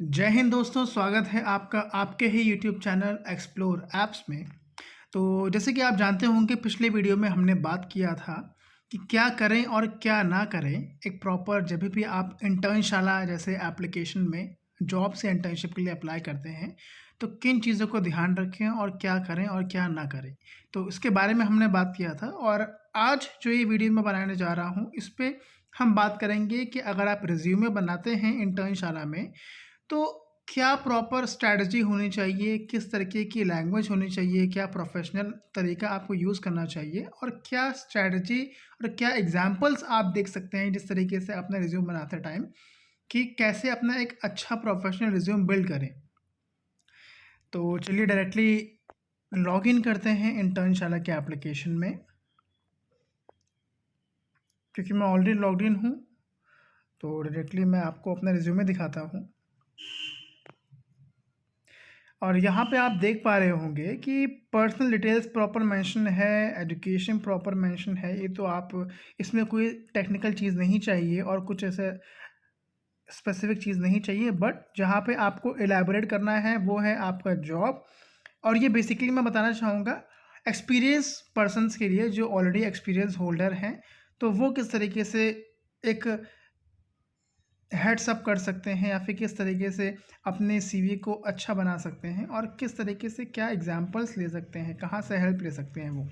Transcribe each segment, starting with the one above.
जय हिंद दोस्तों, स्वागत है आपका आपके ही यूट्यूब चैनल एक्सप्लोर ऐप्स में। तो जैसे कि आप जानते होंगे, पिछले वीडियो में हमने बात किया था कि क्या करें और क्या ना करें एक प्रॉपर जब भी आप इंटर्नशाला जैसे एप्लीकेशन में जॉब से इंटर्नशिप के लिए अप्लाई करते हैं, तो किन चीज़ों को ध्यान रखें और क्या करें और क्या ना करें। तो इसके बारे में हमने बात किया था और आज जो ये वीडियो मैं बनाने जा रहा हूँ, इस पे हम बात करेंगे कि अगर आप रिज्यूमे बनाते हैं इंटर्नशाला में, तो क्या प्रॉपर स्ट्रैटेजी होनी चाहिए, किस तरीके की लैंग्वेज होनी चाहिए, क्या प्रोफेशनल तरीका आपको यूज़ करना चाहिए और क्या स्ट्रैटेजी और क्या एग्जांपल्स आप देख सकते हैं जिस तरीके से अपना रिज्यूम बनाते टाइम कि कैसे अपना एक अच्छा प्रोफेशनल रिज्यूम बिल्ड करें। तो चलिए डायरेक्टली लॉग इन करते हैं इंटर्नशाला के एप्लीकेशन में, क्योंकि मैं ऑलरेडी लॉग्ड इन हूँ। तो डायरेक्टली मैं आपको अपना रिज्यूमे दिखाता हूँ और यहाँ पे आप देख पा रहे होंगे कि पर्सनल डिटेल्स प्रॉपर मेंशन है, एजुकेशन प्रॉपर मेंशन है। ये तो आप इसमें कोई टेक्निकल चीज़ नहीं चाहिए और कुछ ऐसे स्पेसिफिक चीज़ नहीं चाहिए, बट जहाँ पे आपको एलैबोरेट करना है वो है आपका जॉब। और ये बेसिकली मैं बताना चाहूँगा एक्सपीरियंस पर्सन्स के लिए जो ऑलरेडी एक्सपीरियंस होल्डर हैं, तो वो किस तरीके से एक हेड्स अप कर सकते हैं या फिर किस तरीके से अपने सीवी को अच्छा बना सकते हैं और किस तरीके से क्या एग्जांपल्स ले सकते हैं, कहाँ से हेल्प ले सकते हैं वो।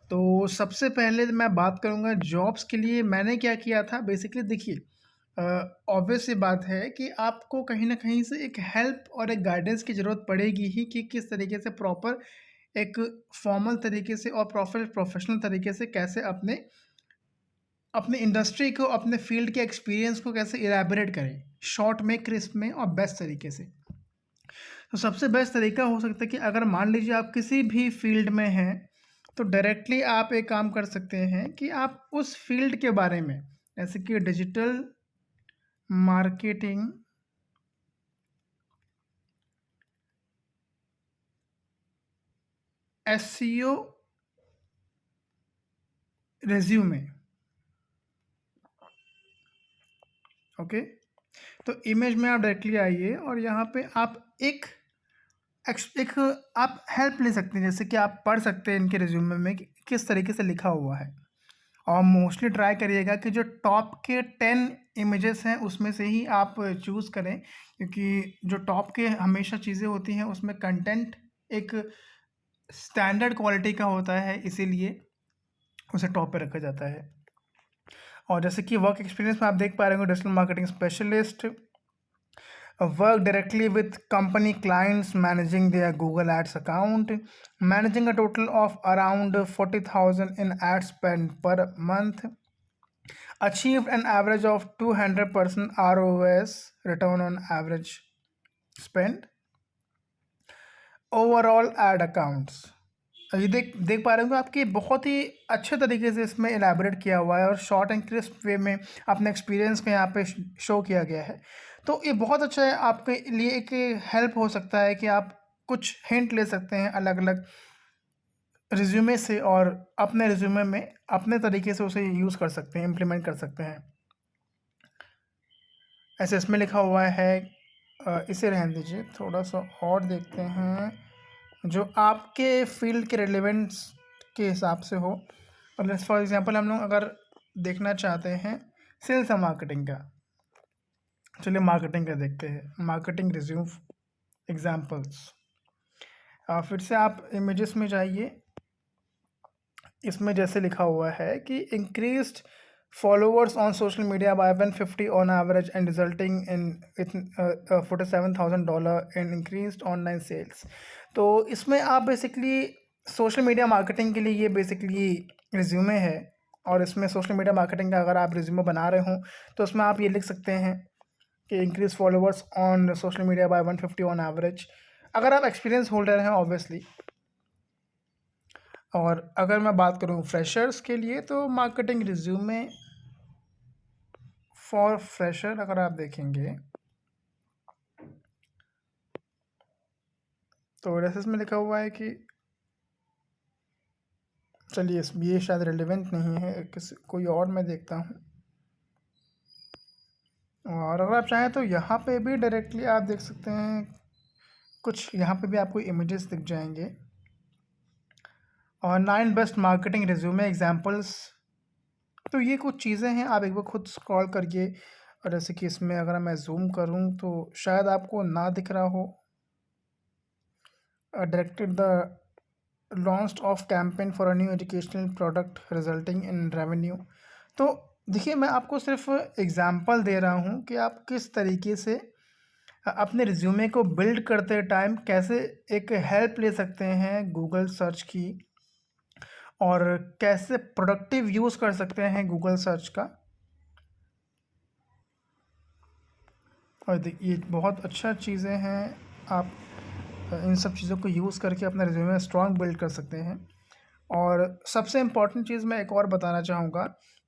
तो सबसे पहले मैं बात करूँगा जॉब्स के लिए मैंने क्या किया था। बेसिकली देखिए, ऑब्वियस सी बात है कि आपको कहीं ना कहीं से एक हेल्प और एक गाइडेंस की ज़रूरत पड़ेगी ही कि किस तरीके से प्रॉपर एक फॉर्मल तरीके से और प्रोफेशनल तरीके से कैसे अपने अपने इंडस्ट्री को, अपने फील्ड के एक्सपीरियंस को कैसे इलैबोरेट करें, शॉर्ट में, क्रिस्प में और बेस्ट तरीके से। तो सबसे बेस्ट तरीका हो सकता है कि अगर मान लीजिए आप किसी भी फील्ड में हैं, तो डायरेक्टली आप एक काम कर सकते हैं कि आप उस फील्ड के बारे में, जैसे कि digital marketing, SEO, resume. Okay, तो इमेज में आप डायरेक्टली आइए और यहाँ पे आप एक आप हेल्प ले सकते हैं, जैसे कि आप पढ़ सकते हैं इनके रिज्यूमे में कि किस तरीके से लिखा हुआ है। और मोस्टली ट्राई करिएगा कि जो टॉप के 10 इमेजेस हैं उसमें से ही आप चूज़ करें, क्योंकि जो टॉप के हमेशा चीज़ें होती हैं उसमें कंटेंट एक स्टैंडर्ड क्वालिटी का होता है, इसीलिए उसे टॉप पे रखा जाता है। और जैसे कि वर्क एक्सपीरियंस में आप देख पा रहे होंगे, digital marketing specialist, work directly with company clients managing their Google Ads account, managing a total of around 40,000 in ad spend per month, achieved an average of 200% ROS, return on average spend, overall ad accounts। ये देख देख पा रहे होंगे आपकी बहुत ही अच्छे तरीके से इसमें एलैबोरेट किया हुआ है और शॉर्ट एंड क्रिस्प वे में अपने एक्सपीरियंस को यहाँ पे शो किया गया है। तो ये बहुत अच्छा है, आपके लिए एक हेल्प हो सकता है कि आप कुछ हिंट ले सकते हैं अलग अलग रिज्यूमे से और अपने रिज्यूमे में अपने तरीके से उसे यूज़ कर सकते हैं, इम्प्लीमेंट कर सकते हैं। ऐसे इसमें लिखा हुआ है, इसे रहने दीजिए, थोड़ा सा और देखते हैं जो आपके फील्ड के रिलेवेंस के हिसाब से हो। और फॉर एग्जांपल हम लोग अगर देखना चाहते हैं सेल्स और मार्केटिंग का, चलिए मार्केटिंग का देखते हैं, मार्केटिंग रिज्यूम एग्जांपल्स। फिर से आप इमेजेस में जाइए, इसमें जैसे लिखा हुआ है कि increased followers on social media by 150 on average and resulting in $47,000 in increased online sales. तो इसमें आप बेसिकली सोशल मीडिया मार्केटिंग के लिए ये बेसिकली रिज्यूमे है। और इसमें सोशल मीडिया मार्केटिंग का अगर आप रिज्यूमे बना रहे हों तो उसमें आप ये लिख सकते हैं कि increase followers on social media by 150 on average, अगर आप एक्सपीरियंस होल्डर हैं ऑब्वियसली। और अगर मैं बात करूँ फ्रेशर्स के लिए, तो मार्केटिंग रिज्यूमे फॉर फ्रेशर अगर आप देखेंगे तो रेसेस में लिखा हुआ है कि, चलिए ये शायद रिलेवेंट नहीं है, कोई और मैं देखता हूँ। और अगर आप चाहें तो यहाँ पे भी डायरेक्टली आप देख सकते हैं, कुछ यहाँ पे भी आपको इमेजेस दिख जाएंगे। और 9 बेस्ट मार्केटिंग रिज्यूमे एग्जांपल्स। तो ये कुछ चीज़ें हैं, आप एक बार खुद स्क्रॉल करिए। और जैसे कि इसमें अगर मैं जूम करूँ तो शायद आपको ना दिख रहा हो। Directed the launch of campaign for a new educational product resulting in revenue. तो देखिए, मैं आपको सिर्फ एग्जांपल दे रहा हूँ कि आप किस तरीके से अपने रिज्यूमे को बिल्ड करते टाइम कैसे एक हेल्प ले सकते हैं गूगल सर्च की, और कैसे प्रोडक्टिव यूज़ कर सकते हैं गूगल सर्च का। और ये बहुत अच्छा चीज़ें हैं, आप इन सब चीज़ों को यूज़ करके अपना रिज्यूमे स्ट्रॉन्ग बिल्ड कर सकते हैं। और सबसे इम्पॉर्टेंट चीज़ मैं एक और बताना चाहूँगा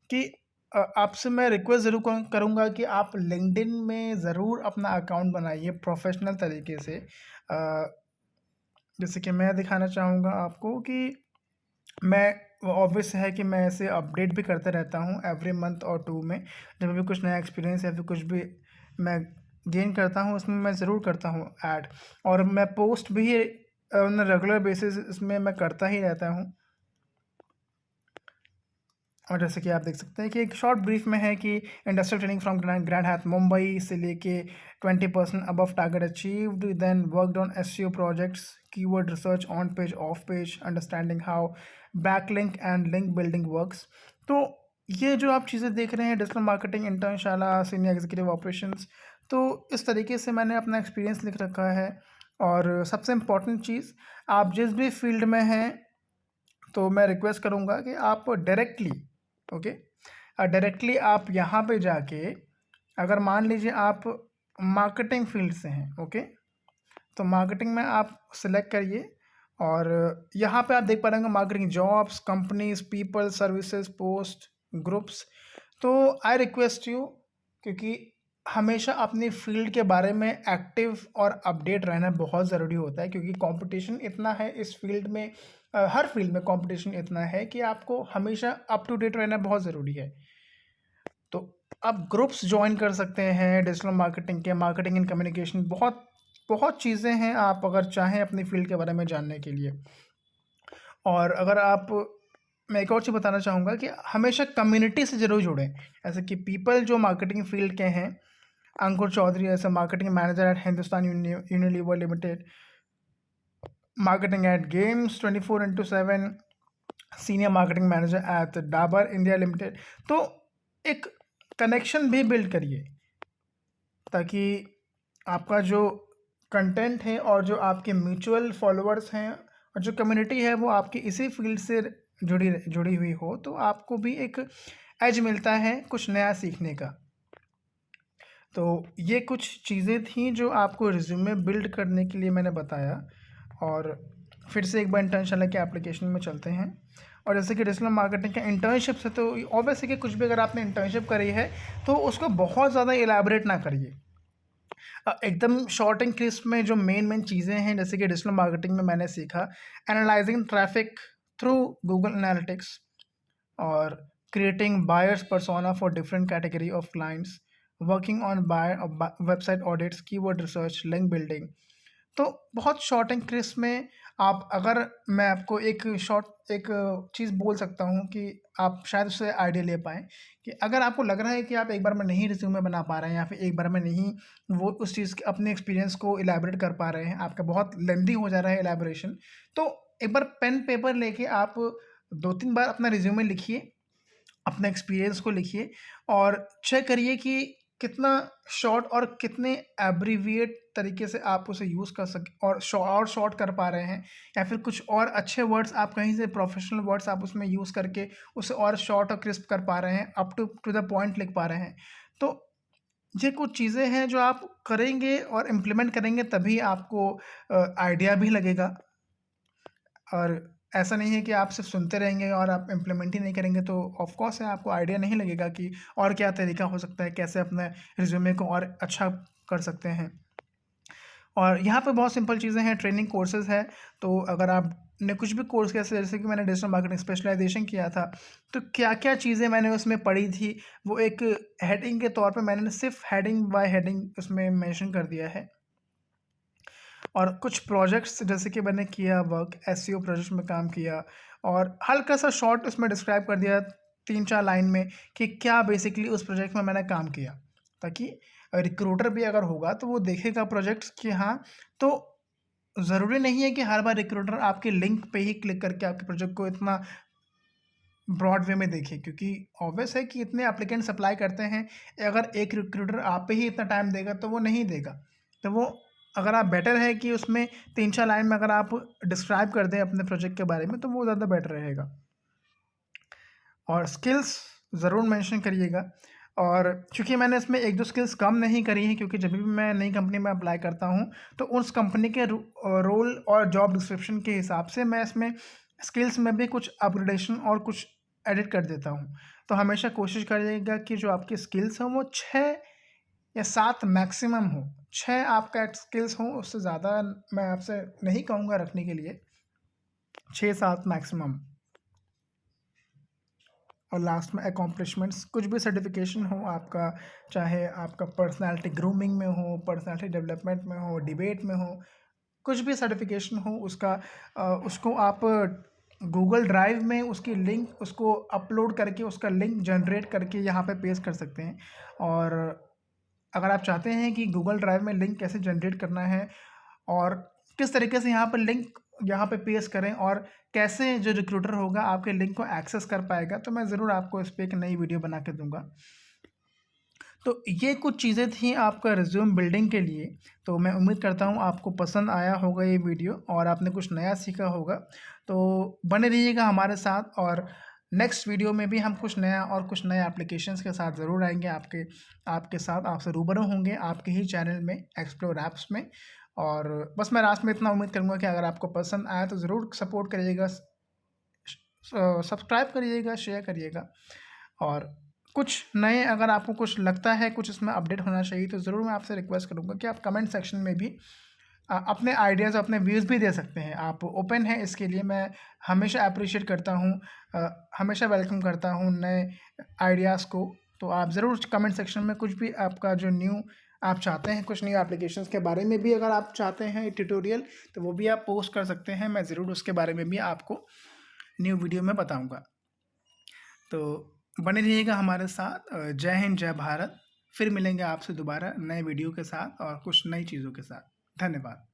कि आपसे मैं रिक्वेस्ट ज़रूर करूँगा कि आप लिंक्डइन में ज़रूर अपना अकाउंट बनाइए प्रोफेशनल तरीके से। जैसे कि मैं दिखाना चाहूँगा आपको कि मैं, ऑब्वियस है कि मैं ऐसे अपडेट भी करते रहता हूँ एवरी मंथ और 2 में। जब भी कुछ नया एक्सपीरियंस या फिर कुछ भी मैं गेन करता हूँ उसमें मैं ज़रूर करता हूँ ऐड। और मैं पोस्ट भी ऑन रेगुलर बेसिस इसमें मैं करता ही रहता हूँ। और जैसे कि आप देख सकते हैं कि एक शॉर्ट ब्रीफ में है कि industrial training from Grand Hyatt Mumbai से लेके 20% above target achieved, then worked on SEO projects, keyword research on page off page, understanding how backlink and link building works. तो ये जो आप चीज़ें देख रहे हैं, digital marketing Internshala, senior executive operations, तो इस तरीके से मैंने अपना एक्सपीरियंस लिख रखा है। और सबसे इम्पॉर्टेंट चीज़, आप जिस भी फील्ड में हैं तो मैं रिक्वेस्ट करूँगा कि आप डायरेक्टली, ओके, डायरेक्टली आप यहाँ पे जाके, अगर मान लीजिए आप मार्केटिंग फील्ड से हैं, ओके, तो मार्केटिंग में आप सिलेक्ट करिए। और यहाँ पे आप देख पा रहे होंगे marketing jobs, companies, people, services, post, groups. तो आई रिक्वेस्ट यू, क्योंकि हमेशा अपनी फील्ड के बारे में एक्टिव और अपडेट रहना बहुत ज़रूरी होता है, क्योंकि कंपटीशन इतना है इस फील्ड में, हर फील्ड में कंपटीशन इतना है कि आपको हमेशा अप टू डेट रहना बहुत ज़रूरी है। तो आप ग्रुप्स ज्वाइन कर सकते हैं डिजिटल मार्केटिंग के, मार्केटिंग एंड कम्युनिकेशन, बहुत बहुत चीज़ें हैं आप अगर चाहें अपनी फील्ड के बारे में जानने के लिए। और अगर आप, मैं एक और चीज़ बताना चाहूँगा कि हमेशा कम्युनिटी से ज़रूर जुड़ें। ऐसे कि पीपल जो मार्केटिंग फील्ड के हैं, अंकुर चौधरी ऐसे marketing manager at Hindustan Unilever limited, marketing at games 24/7, senior marketing manager at Dabur India limited. तो एक कनेक्शन भी बिल्ड करिए ताकि आपका जो कंटेंट है और जो आपके म्यूचुअल फॉलोअर्स हैं और जो कम्युनिटी है वो आपकी इसी फील्ड से जुड़ी हुई हो, तो आपको भी एक एज मिलता है कुछ नया सीखने का। तो ये कुछ चीज़ें थी जो आपको रिज्यूमे बिल्ड करने के लिए मैंने बताया। और फिर से एक बार इंटर्नशाला के एप्लीकेशन में चलते हैं। और जैसे कि डिजिटल मार्केटिंग का इंटर्नशिप से, तो ऑब्वियस है कि कुछ भी अगर आपने इंटर्नशिप करी है तो उसको बहुत ज़्यादा इलेबोरेट ना करिए। एकदम शॉर्ट एंड क्रिस्प में जो मेन चीज़ें हैं, जैसे कि डिजिटल मार्केटिंग में मैंने सीखा analysing traffic through Google Analytics, और creating buyers persona for different category of clients, working on buyer website audits, keyword research, link building. तो बहुत शॉर्ट एंड क्रिस्प में आप, अगर मैं आपको एक चीज़ बोल सकता हूँ कि आप शायद उससे आइडिया ले पाएँ, कि अगर आपको लग रहा है कि आप एक बार में नहीं रिज्यूमे बना पा रहे हैं या फिर एक बार में नहीं वो उस चीज़ के अपने एक्सपीरियंस को इलैबोरेट कर पा रहे हैं, आपका बहुत लेंदी हो जा रहा है इलैबोरेशन, तो एक बार पेन पेपर लेके आप 2-3 बार अपना रिज्यूमे लिखिए, अपने एक्सपीरियंस को लिखिए और चेक करिए कि कितना शॉर्ट और कितने एब्रीविएट तरीके से आप उसे यूज़ कर सके और शॉर्ट कर पा रहे हैं, या फिर कुछ और अच्छे वर्ड्स आप कहीं से प्रोफेशनल वर्ड्स आप उसमें यूज़ करके उसे और शॉर्ट और क्रिस्प कर पा रहे हैं, अप टू द पॉइंट लिख पा रहे हैं। तो ये कुछ चीज़ें हैं जो आप करेंगे और इम्प्लीमेंट करेंगे तभी आपको आइडिया भी लगेगा। और ऐसा नहीं है कि आप सिर्फ सुनते रहेंगे और आप इम्प्लीमेंट ही नहीं करेंगे, तो ऑफ कोर्स है आपको आइडिया नहीं लगेगा कि और क्या तरीका हो सकता है, कैसे अपने रिज्यूमे को और अच्छा कर सकते हैं। और यहाँ पे बहुत सिंपल चीज़ें हैं, ट्रेनिंग कोर्सेज़ है, तो अगर आप ने कुछ भी कोर्स किया, जैसे कि मैंने डिजिटल मार्केटिंग स्पेशलाइजेशन किया था, तो क्या-क्या चीज़ें मैंने उसमें पढ़ी थी, वो एक हेडिंग के तौर पे मैंने सिर्फ़ हेडिंग बाय हेडिंग उसमें मेंशन कर दिया है। और कुछ प्रोजेक्ट्स जैसे कि मैंने किया वर्क, एसईओ प्रोजेक्ट में काम किया और हल्का-सा शॉर्ट उसमें डिस्क्राइब कर दिया 3-4 लाइन में कि क्या बेसिकली उस प्रोजेक्ट में मैंने काम किया। ताकि रिक्रूटर भी अगर होगा तो वो देखेगा प्रोजेक्ट्स कि हाँ, तो ज़रूरी नहीं है कि हर बार रिक्रूटर आपके लिंक पे ही क्लिक करके आपके प्रोजेक्ट को इतना ब्रॉड वे में देखे, क्योंकि ऑब्वियस है कि इतने एप्लीकेंट्स अप्लाई करते हैं, अगर एक रिक्रूटर आप पे ही इतना टाइम देगा तो वो नहीं देगा। तो वो अगर आप बेटर है कि उसमें 3-4 लाइन में अगर आप डिस्क्राइब कर दें अपने प्रोजेक्ट के बारे में तो वो ज़्यादा बेटर रहेगा। और स्किल्स ज़रूर मेंशन करिएगा। और चूँकि मैंने इसमें 1-2 स्किल्स कम नहीं करी हैं, क्योंकि जब भी मैं नई कंपनी में अप्लाई करता हूँ तो उस कंपनी के रोल और जॉब डिस्क्रिप्शन के हिसाब से मैं इसमें स्किल्स में भी कुछ अपग्रेडेशन और कुछ एडिट कर देता हूँ। तो हमेशा कोशिश करिएगा कि जो आपकी स्किल्स हों वो 6 या 7 मैक्सिमम हो। 6 आपका स्किल्स हों, उससे ज़्यादा मैं आपसे नहीं कहूँगा रखने के लिए, 6-7 मैक्सिमम। और लास्ट में अकॉम्प्लिशमेंट्स, कुछ भी सर्टिफिकेशन हो आपका, चाहे आपका पर्सनालिटी ग्रूमिंग में हो, पर्सनालिटी डेवलपमेंट में हो, डिबेट में हो, कुछ भी सर्टिफिकेशन हो उसका उसको आप गूगल ड्राइव में उसकी लिंक उसको अपलोड करके उसका लिंक जनरेट करके यहाँ पे पेस्ट कर सकते हैं। और अगर आप चाहते हैं कि गूगल ड्राइव में लिंक कैसे जनरेट करना है और किस तरीके से यहाँ पर लिंक यहाँ पे पेस्ट करें और कैसे जो रिक्रूटर होगा आपके लिंक को एक्सेस कर पाएगा, तो मैं ज़रूर आपको इस पे एक नई वीडियो बना के दूंगा। तो ये कुछ चीज़ें थी आपका रिज्यूम बिल्डिंग के लिए। तो मैं उम्मीद करता हूँ आपको पसंद आया होगा ये वीडियो और आपने कुछ नया सीखा होगा। तो बने रहिएगा हमारे साथ और नेक्स्ट वीडियो में भी हम कुछ नया और कुछ नए एप्लीकेशंस के साथ ज़रूर आएंगे आपके आपके साथ, आपसे रूबरू होंगे आपके ही चैनल में एक्सप्लोर ऐप्स में। और बस मैं लास्ट में इतना उम्मीद करूँगा कि अगर आपको पसंद आया तो ज़रूर सपोर्ट करिएगा, सब्सक्राइब करिएगा, शेयर करिएगा। और कुछ नए अगर आपको कुछ लगता है कुछ इसमें अपडेट होना चाहिए तो ज़रूर मैं आपसे रिक्वेस्ट करूँगा कि आप कमेंट सेक्शन में भी अपने आइडियाज़ अपने व्यूज़ भी दे सकते हैं। आप ओपन हैं इसके लिए, मैं हमेशा अप्रिशिएट करता हूँ, हमेशा वेलकम करता हूँ नए आइडियाज़ को। तो आप ज़रूर कमेंट सेक्शन में कुछ भी आपका जो न्यू आप चाहते हैं, कुछ न्यू एप्लीकेशंस के बारे में भी अगर आप चाहते हैं ट्यूटोरियल तो वो भी आप पोस्ट कर सकते हैं। मैं ज़रूर उसके बारे में भी आपको न्यू वीडियो में बताऊँगा। तो बने रहिएगा हमारे साथ। जय हिंद, जय भारत। फिर मिलेंगे आपसे दोबारा नए वीडियो के साथ और कुछ नई चीज़ों के साथ। धन्यवाद।